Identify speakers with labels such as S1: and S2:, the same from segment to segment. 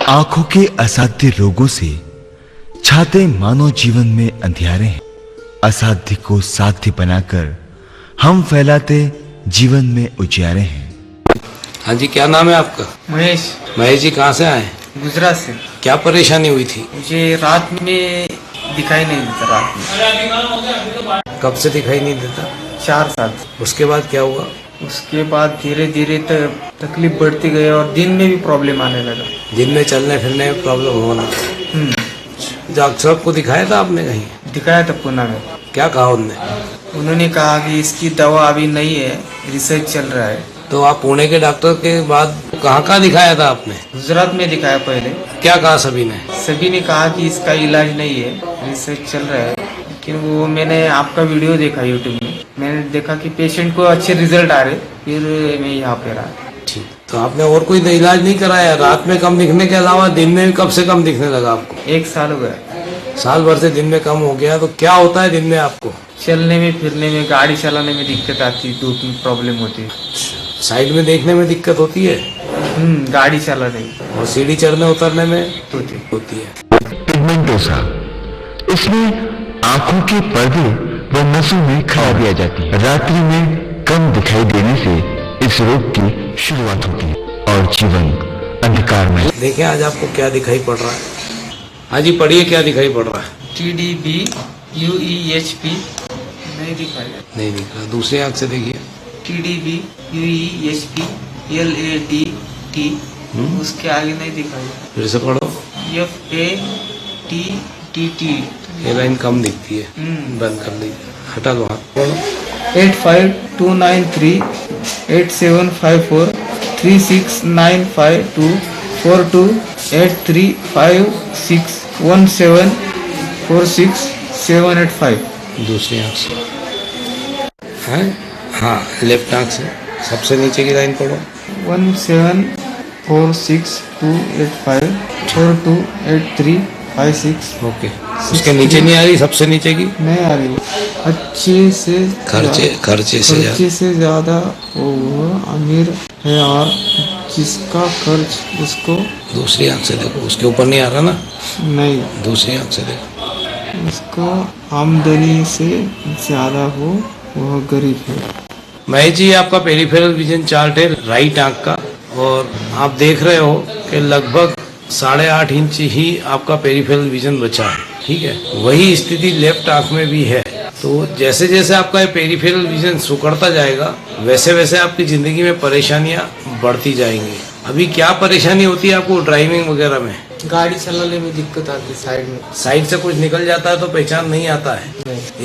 S1: आंखों के असाध्य रोगों से छाते मानव जीवन में अंधियारे हैं। असाध्य को साध्य बनाकर हम फैलाते जीवन में उजियारे हैं।
S2: हाँ जी, क्या नाम है आपका?
S3: महेश।
S2: महेश जी कहाँ से आए?
S3: गुजरात से।
S2: क्या परेशानी हुई थी?
S3: मुझे रात में दिखाई नहीं देता। रात में
S2: कब से दिखाई नहीं देता?
S3: 4 साल।
S2: उसके बाद क्या हुआ?
S3: उसके बाद धीरे धीरे तकलीफ बढ़ती गई और दिन में भी प्रॉब्लम आने लगा।
S2: दिन में चलने फिरने में प्रॉब्लम होना? डॉक्टर साहब को दिखाया था आपने कहीं?
S3: दिखाया था पुणे में।
S2: क्या कहा उन्होंने?
S3: उन्होंने कहा कि इसकी दवा अभी नहीं है, रिसर्च चल रहा है।
S2: तो आप पुणे के डॉक्टर के बाद कहाँ दिखाया था आपने?
S3: गुजरात में दिखाया पहले।
S2: क्या कहा सभी ने?
S3: सभी ने कहा कि इसका इलाज नहीं है, रिसर्च चल रहा है। लेकिन वो मैंने आपका वीडियो देखा यूट्यूब में, मैंने देखा कि पेशेंट को अच्छे रिजल्ट आ रहे, फिर मैं यहाँ पे रहा।
S2: ठीक, तो आपने और कोई इलाज नहीं कराया? रात में कम दिखने के अलावा दिन में भी कब से कम दिखने लगा आपको?
S3: 1 साल हो गया।
S2: साल भर से दिन में कम हो गया। तो क्या होता है दिन में आपको?
S3: चलने में, फिरने में, गाड़ी चलाने में दिक्कत आती, धूप में प्रॉब्लम होती है।
S2: साइड में देखने में दिक्कत होती है?
S3: गाड़ी चलाने में।
S2: और सीढ़ी चढ़ने उतरने में
S3: होती
S2: है।
S1: पिगमेंटोसा, इसमें आंखों के पर्दे व नसों में खराबी आ जाती है। रात्रि में कम दिखाई देने से इस रोग की शुरुआत होती है और जीवन अंधकार में।
S2: देखिए आज आपको क्या दिखाई पड़ रहा है? हाँ जी पढ़िए, क्या दिखाई पड़ रहा है?
S3: TDB UEHP नहीं दिखाई।
S2: नहीं दिख रहा। दूसरी आंख से देखिए।
S3: TDB UEHP LADT, उसके आगे नहीं दिखाई।
S2: फिर से पढ़ो।
S3: FATTT,
S2: ये लाइन कम दिखती है, बंद कर दीजिए, हटा दो हाथ। पढ़ो।
S3: 85293 8754 36952 42 8356 1746 785।
S2: दूसरी आंख से हैं? हाँ, लेफ्ट आंख से सबसे नीचे की लाइन पढ़ो।
S3: 1746285 428356।
S2: ओके, उसके नीचे नहीं आ रही? सबसे नीचे की
S3: नहीं आ रही। अच्छे से खर्चे से ज्यादा वो अमीर है और जिसका कर्ज उसको।
S2: दूसरी आंख से देखो, उसके ऊपर नहीं आ रहा ना?
S3: नहीं,
S2: दूसरी आंख से देखो।
S3: उसको आमदनी से ज्यादा हो, वह गरीब है।
S2: महेश जी, आपका पेरिफेरल विजन चार्ट है राइट आंख का, और आप देख रहे हो कि लगभग 8.5 इंच ही आपका पेरिफेरल विजन बचा है। ठीक है, वही स्थिति लेफ्ट आंख में भी है। तो जैसे जैसे आपका ये पेरिफेरल विजन सुकड़ता जाएगा, वैसे वैसे आपकी जिंदगी में परेशानियां बढ़ती जाएंगी। अभी क्या परेशानी होती है आपको ड्राइविंग वगैरह में?
S3: गाड़ी चलाने में दिक्कत आती है। साइड में,
S2: साइड से कुछ निकल जाता है तो पहचान नहीं आता है।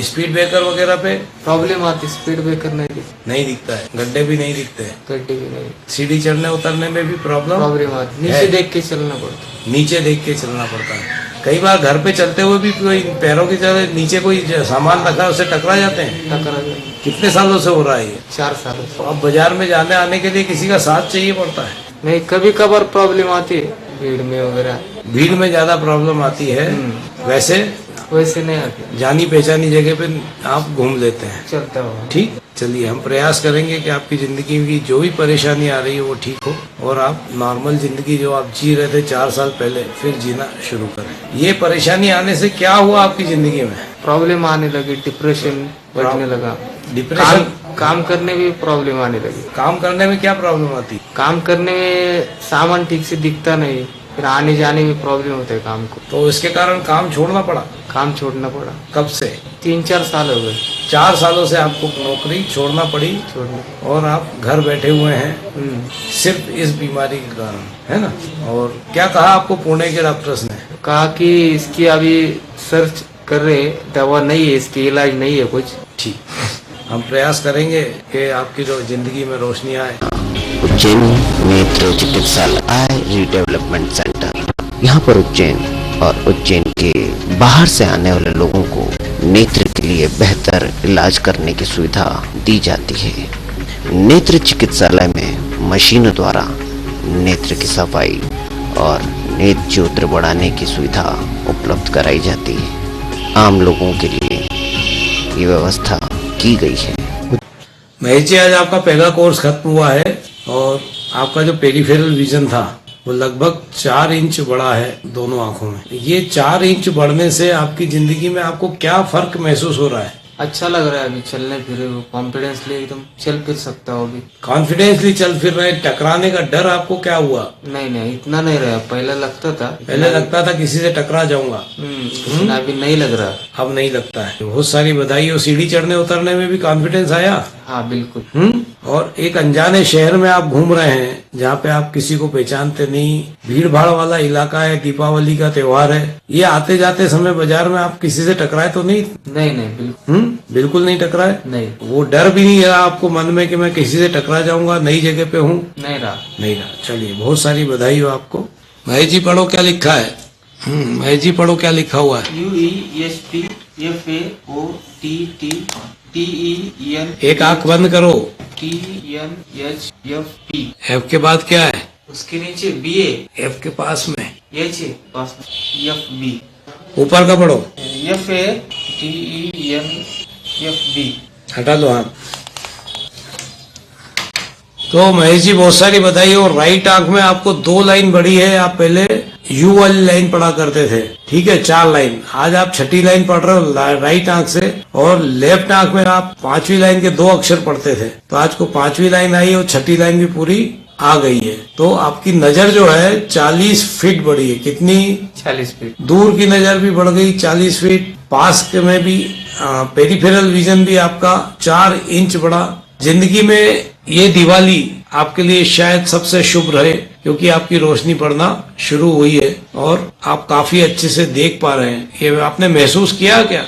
S2: स्पीड ब्रेकर वगैरह पे
S3: प्रॉब्लम आती, स्पीड ब्रेकर
S2: नहीं दिखता है, गड्ढे भी नहीं दिखते हैं,
S3: गड्ढे भी नहीं,
S2: सीढ़ी चढ़ने उतरने में भी प्रॉब्लम
S3: आती। नीचे देख के चलना पड़ता है।
S2: नीचे देख के चलना पड़ता है। कई बार घर पे चलते हुए भी कोई पैरों की जगह नीचे कोई सामान रखा है, उससे टकरा जाते हैं। कितने सालों से हो रहा है ये?
S3: 4 सालों से।
S2: अब बाजार में जाने आने के लिए किसी का साथ चाहिए पड़ता है?
S3: नहीं, कभी कभार प्रॉब्लम आती है भीड़ में वगैरह।
S2: भीड़ में ज्यादा प्रॉब्लम आती है। वैसे
S3: नहीं आती,
S2: जानी पहचानी जगह पे आप घूम लेते हैं,
S3: चलता हुआ।
S2: ठीक, चलिए हम प्रयास करेंगे कि आपकी जिंदगी की जो भी परेशानी आ रही है वो ठीक हो और आप नॉर्मल जिंदगी जो आप जी रहे थे 4 साल पहले, फिर जीना शुरू करें। ये परेशानी आने से क्या हुआ आपकी जिंदगी में?
S3: प्रॉब्लम आने लगी, डिप्रेशन बढ़ने लगा।
S2: डिप्रेशन?
S3: काम करने में प्रॉब्लम आने लगी।
S2: काम करने में क्या प्रॉब्लम आती?
S3: काम करने में सामान ठीक से दिखता नहीं, फिर आने जाने में प्रॉब्लम होता है काम को।
S2: तो इसके कारण काम छोड़ना पड़ा?
S3: काम छोड़ना पड़ा।
S2: कब से?
S3: 3-4 साल हो गए।
S2: 4 सालों से आपको नौकरी छोड़ना पड़ी और आप घर बैठे हुए हैं सिर्फ इस बीमारी के कारण, है ना? और क्या कहा आपको पुणे के डॉक्टर्स ने?
S3: कहा कि इसकी अभी सर्च कर रहे, दवा नहीं है, इसकी इलाज नहीं है कुछ।
S2: ठीक, हम प्रयास करेंगे कि आपकी जो जिंदगी में रोशनी आए।
S4: उज्जैन नेत्र चिकित्सालय आई रीडेवलपमेंट सेंटर, यहाँ पर उज्जैन और उज्जैन के बाहर से आने वाले लोगों को नेत्र के लिए बेहतर इलाज करने की सुविधा दी जाती है। नेत्र चिकित्सालय में मशीनों द्वारा नेत्र की सफाई और नेत्र ज्योति बढ़ाने की सुविधा उपलब्ध कराई जाती है। आम लोगों के लिए ये व्यवस्था की गई है।
S2: महेश जी, आज आपका पहला कोर्स खत्म हुआ है और आपका जो पेरिफेरल विजन था वो लगभग 4 इंच बड़ा है दोनों आंखों में। ये 4 इंच बढ़ने से आपकी जिंदगी में आपको क्या फर्क महसूस हो रहा है?
S3: अच्छा लग रहा है अभी चलने फिरे, कॉन्फिडेंसली एकदम चल फिर सकता हूँ अभी।
S2: कॉन्फिडेंसली चल फिर रहे, टकराने का डर आपको क्या हुआ?
S3: नहीं इतना नहीं रहा, पहले लगता था।
S2: पहले लगता था किसी से टकरा जाऊंगा,
S3: लेकिन अभी नहीं लग रहा।
S2: अब नहीं लगता है। बहुत सारी बधाई हो। सीढ़ी चढ़ने उतरने में भी कॉन्फिडेंस आया?
S3: हाँ बिल्कुल।
S2: और एक अनजाने शहर में आप घूम रहे हैं जहाँ पे आप किसी को पहचानते नहीं, भीड़ भाड़ वाला इलाका है, दीपावली का त्योहार है। ये आते जाते समय बाजार में आप किसी से टकराए तो नहीं?
S3: नहीं बिल्कुल।
S2: बिल्कुल नहीं टकराए?
S3: नहीं।
S2: वो डर भी नहीं रहा आपको मन में कि मैं किसी से टकरा जाऊंगा, नई जगह पे हूँ?
S3: नहीं रहा।
S2: चलिए, बहुत सारी बधाई हो आपको। महेश जी पढ़ो क्या लिखा है। महेश जी पढ़ो क्या लिखा हुआ है।
S3: UESPFAOTTTEN।
S2: एक आंख बंद करो।
S3: TNHFP।
S2: एफ के बाद क्या है?
S3: उसके नीचे BA।
S2: एफ के पास में
S3: H है पास में FB।
S2: ऊपर का पढ़ो।
S3: FATENFB।
S2: हटा दो हाथ। तो महेश जी बहुत सारी बधाई हो। राइट आंख में आपको 2 लाइन बढ़ी है। आप पहले यू वाली लाइन पढ़ा करते थे, ठीक है, 4 लाइन। आज आप 6ठी लाइन पढ़ रहे हो राइट आंख से, और लेफ्ट आंख में आप 5वीं लाइन के 2 अक्षर पढ़ते थे। तो आज को 5वीं लाइन आई और 6ठी लाइन भी पूरी आ गई है। तो आपकी नजर जो है 40 फीट बढ़ी है। कितनी?
S3: 40 फीट।
S2: दूर की नजर भी बढ़ गई 40 फीट। पास के में भी पेरिफेरल विजन भी आपका 4 इंच बढ़ा। जिंदगी में ये दिवाली आपके लिए शायद सबसे शुभ रहे, क्योंकि आपकी रोशनी पड़ना शुरू हुई है और आप काफी अच्छे से देख पा रहे हैं। ये आपने महसूस किया क्या?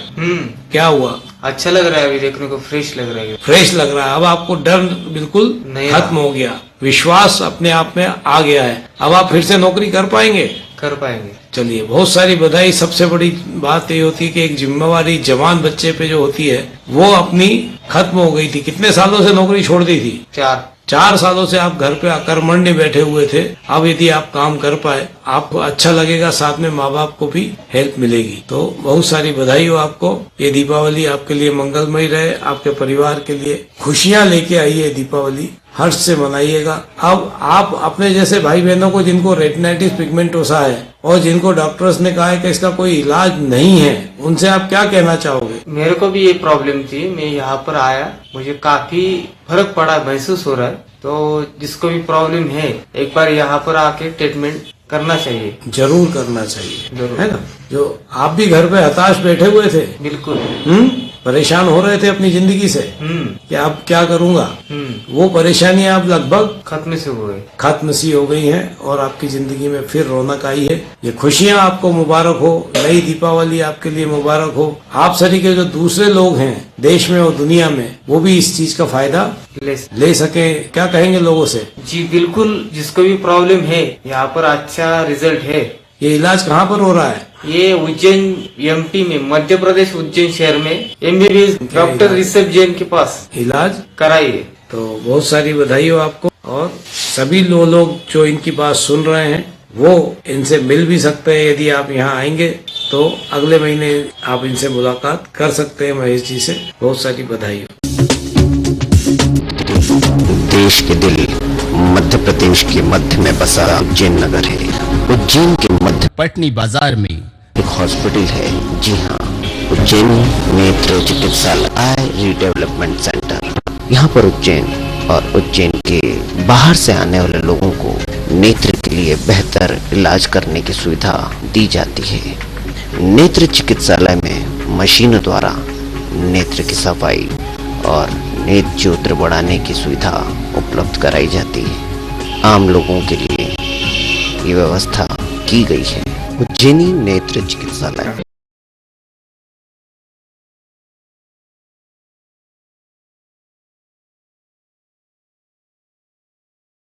S2: क्या हुआ?
S3: अच्छा लग रहा है अभी, देखने को फ्रेश लग रहा है।
S2: फ्रेश लग रहा है। अब आपको डर बिल्कुल
S3: नहीं
S2: खत्म हो गया, विश्वास अपने आप में आ गया है। अब आप फिर से नौकरी कर पाएंगे?
S3: कर पाएंगे।
S2: चलिए, बहुत सारी बधाई। सबसे बड़ी बात ये होती है कि एक जिम्मेवारी जवान बच्चे पे जो होती है वो अपनी खत्म हो गई थी। कितने सालों से नौकरी छोड़ दी थी? 4 सालों से आप घर पे अकर्मण्य बैठे हुए थे। अब यदि आप काम कर पाए, आपको अच्छा लगेगा, साथ में माँ बाप को भी हेल्प मिलेगी। तो बहुत सारी बधाई हो आपको। ये दीपावली आपके लिए मंगलमय रहे, आपके परिवार के लिए खुशियां लेके आई है दीपावली। हर्ष से मनाइएगा। अब आप अपने जैसे भाई बहनों को जिनको रेटिनाइटिस पिगमेंटोसा है और जिनको डॉक्टर्स ने कहा है कि इसका कोई इलाज नहीं है, उनसे आप क्या कहना चाहोगे?
S3: मेरे को भी ये प्रॉब्लम थी, मैं यहाँ पर आया, मुझे काफी फर्क पड़ा, महसूस हो रहा है। तो जिसको भी प्रॉब्लम है एक बार यहाँ पर आके ट्रीटमेंट करना चाहिए।
S2: जरूर करना चाहिए,
S3: जरूर।
S2: है ना? जो आप भी घर पे हताश बैठे हुए थे,
S3: बिल्कुल,
S2: परेशान हो रहे थे अपनी जिंदगी से कि अब क्या करूंगा, वो परेशानियां अब लगभग खत्म सी हो गई हैं और आपकी जिंदगी में फिर रौनक आई है। ये खुशियां आपको मुबारक हो, नई दीपावली आपके लिए मुबारक हो। आप सभी के जो दूसरे लोग हैं देश में और दुनिया में, वो भी इस चीज का फायदा ले सके। क्या कहेंगे लोगों से?
S3: जी बिल्कुल, जिसको भी प्रॉब्लम है यहाँ पर अच्छा रिजल्ट है।
S2: ये इलाज कहाँ पर हो रहा है?
S3: ये उज्जैन MP में, मध्य प्रदेश उज्जैन शहर में MBBS डॉक्टर ऋषभ जैन के पास
S2: इलाज
S3: कराइए।
S2: तो बहुत सारी बधाई हो आपको। और सभी लोग जो इनकी बात सुन रहे हैं वो इनसे मिल भी सकते हैं। यदि आप यहाँ आएंगे तो अगले महीने आप इनसे मुलाकात कर सकते हैं महेश जी से। बहुत सारी बधाई हो।
S4: देश के दिल मध्य प्रदेश के मध्य में बसा उज्जैन नगर है। उज्जैन के मध्य
S5: पटनी बाजार में
S4: एक हॉस्पिटल है। जी हाँ, उज्जैन नेत्र चिकित्सालय आई रीडेवलपमेंट सेंटर। यहाँ पर उज्जैन और उज्जैन के बाहर से आने वाले लोगों को नेत्र के लिए बेहतर इलाज करने की सुविधा दी जाती है। नेत्र चिकित्सालय में मशीनों द्वारा नेत्र की सफाई और नेत्र ज्योति बढ़ाने की सुविधा उपलब्ध कराई जाती है। आम लोगों के लिए ये व्यवस्था की गई है। उज्जैनी नेत्र चिकित्सालय।